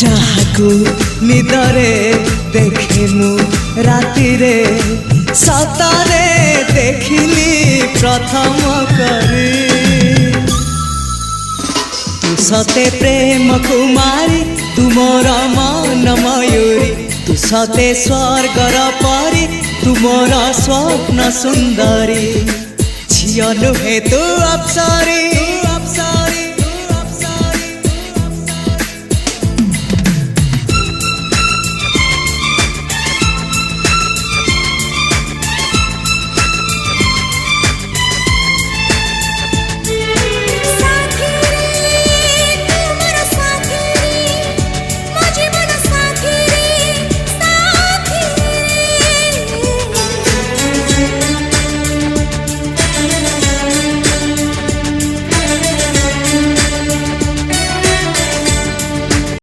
ଯାହାକୁ ନିଦରେ ଦେଖେ ମୁଁ ରାତିରେ ସତରେ ଦେଖିଲି ପ୍ରଥମ କରି ତୁ ସତେ ପ୍ରେମ କୁମାରୀ ତୁ ମୋର ମନ ମୟୂରୀ ତୁ ସତେ ସ୍ୱର୍ଗର ପରି ତୁ ମୋର ସ୍ୱପ୍ନ ସୁନ୍ଦରୀ ଝିଅ ନୁହେଁ ତୁ ଅପ୍ସରୀ